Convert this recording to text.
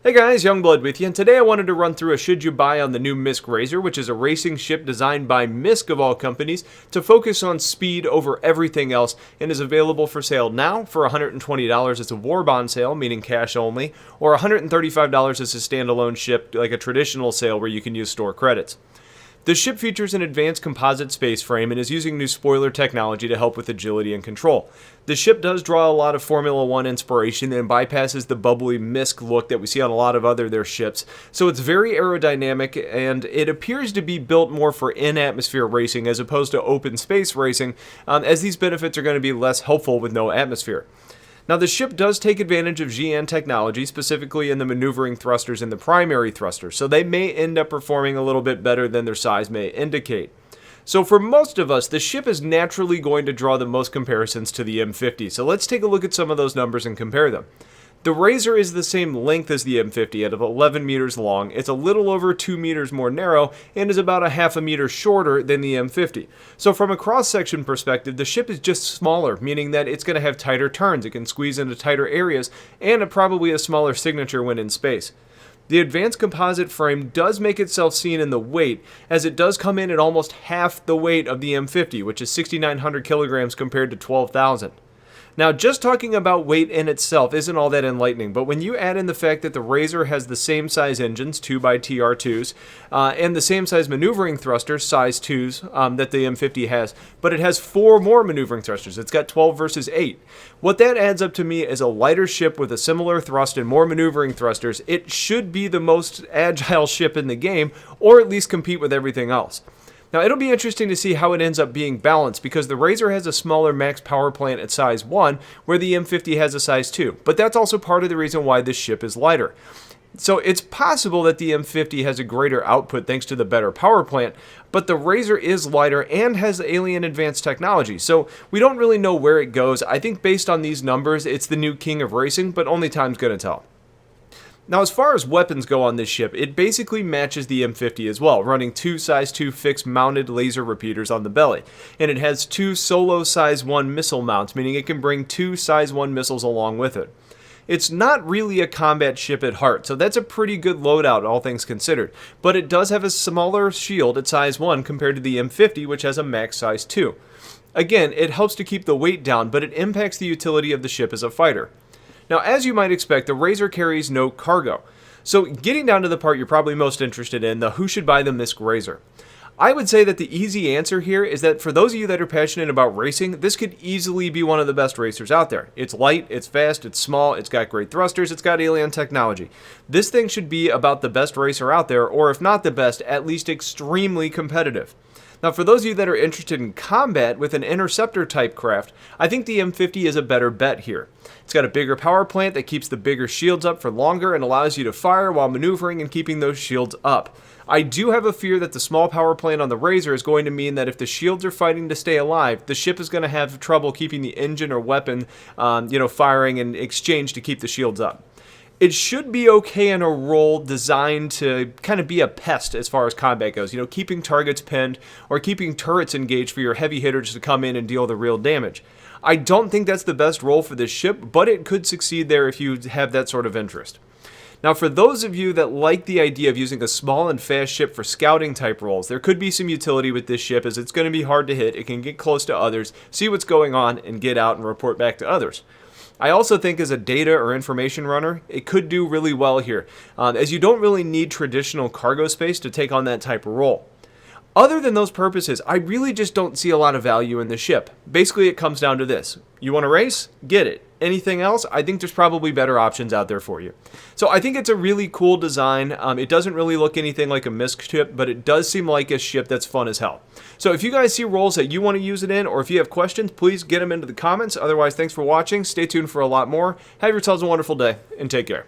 Hey guys, Youngblood with you, and today I wanted to run through a should you buy on the new Misc Razor, which is a racing ship designed by Misc of all companies to focus on speed over everything else, and is available for sale now for $120 as a war bond sale, meaning cash only, or $135 as a standalone ship, like a traditional sale where you can use store credits. The ship features an advanced composite space frame and is using new spoiler technology to help with agility and control. The ship does draw a lot of Formula 1 inspiration and bypasses the bubbly Misc look that we see on a lot of their ships, so it's very aerodynamic and it appears to be built more for in-atmosphere racing as opposed to open space racing, as these benefits are going to be less helpful with no atmosphere. Now, the ship does take advantage of xi'an technology, specifically in the maneuvering thrusters and the primary thrusters, so they may end up performing a little bit better than their size may indicate. So for most of us, the ship is naturally going to draw the most comparisons to the M50, so let's take a look at some of those numbers and compare them. The Razor is the same length as the M50 at 11 meters long, it's a little over 2 meters more narrow, and is about a half a meter shorter than the M50. So from a cross-section perspective, the ship is just smaller, meaning that it's going to have tighter turns, it can squeeze into tighter areas, and probably a smaller signature when in space. The advanced composite frame does make itself seen in the weight, as it does come in at almost half the weight of the M50, which is 6,900 kilograms compared to 12,000. Now, just talking about weight in itself isn't all that enlightening, but when you add in the fact that the Razor has the same size engines, 2x-TR2s, and the same size maneuvering thrusters, size 2s, that the M50 has, but it has 4 more maneuvering thrusters. It's got 12 versus 8. What that adds up to me is a lighter ship with a similar thrust and more maneuvering thrusters. It should be the most agile ship in the game, or at least compete with everything else. Now, it'll be interesting to see how it ends up being balanced, because the Razor has a smaller max power plant at size 1, where the M50 has a size 2. But that's also part of the reason why this ship is lighter. So it's possible that the M50 has a greater output thanks to the better power plant, but the Razor is lighter and has alien advanced technology. So we don't really know where it goes. I think based on these numbers, it's the new king of racing, but only time's going to tell. Now, as far as weapons go on this ship, it basically matches the M50 as well, running 2 size 2 fixed mounted laser repeaters on the belly. And it has 2 solo size 1 missile mounts, meaning it can bring 2 size 1 missiles along with it. It's not really a combat ship at heart, so that's a pretty good loadout, all things considered. But it does have a smaller shield at size 1 compared to the M50, which has a max size 2. Again, it helps to keep the weight down, but it impacts the utility of the ship as a fighter. Now, as you might expect, the Razor carries no cargo. So getting down to the part you're probably most interested in, the who should buy the Misc Razor. I would say that the easy answer here is that for those of you that are passionate about racing, this could easily be one of the best racers out there. It's light, it's fast, it's small, it's got great thrusters, it's got alien technology. This thing should be about the best racer out there, or if not the best, at least extremely competitive. Now, for those of you that are interested in combat with an interceptor type craft, I think the M50 is a better bet here. It's got a bigger power plant that keeps the bigger shields up for longer and allows you to fire while maneuvering and keeping those shields up. I do have a fear that the small power plant on the Razor is going to mean that if the shields are fighting to stay alive, the ship is going to have trouble keeping the engine or weapon, firing in exchange to keep the shields up. It should be okay in a role designed to kind of be a pest as far as combat goes. Keeping targets pinned or keeping turrets engaged for your heavy hitters to come in and deal the real damage. I don't think that's the best role for this ship, but it could succeed there if you have that sort of interest. Now, for those of you that like the idea of using a small and fast ship for scouting type roles, there could be some utility with this ship, as it's going to be hard to hit. It can get close to others, see what's going on, and get out and report back to others. I also think as a data or information runner, it could do really well here, as you don't really need traditional cargo space to take on that type of role. Other than those purposes, I really just don't see a lot of value in the ship. Basically, it comes down to this. You want to race? Get it. Anything else? I think there's probably better options out there for you. So I think it's a really cool design. It doesn't really look anything like a Misc ship, but it does seem like a ship that's fun as hell. So if you guys see roles that you want to use it in, or if you have questions, please get them into the comments. Otherwise, thanks for watching. Stay tuned for a lot more. Have yourselves a wonderful day, and take care.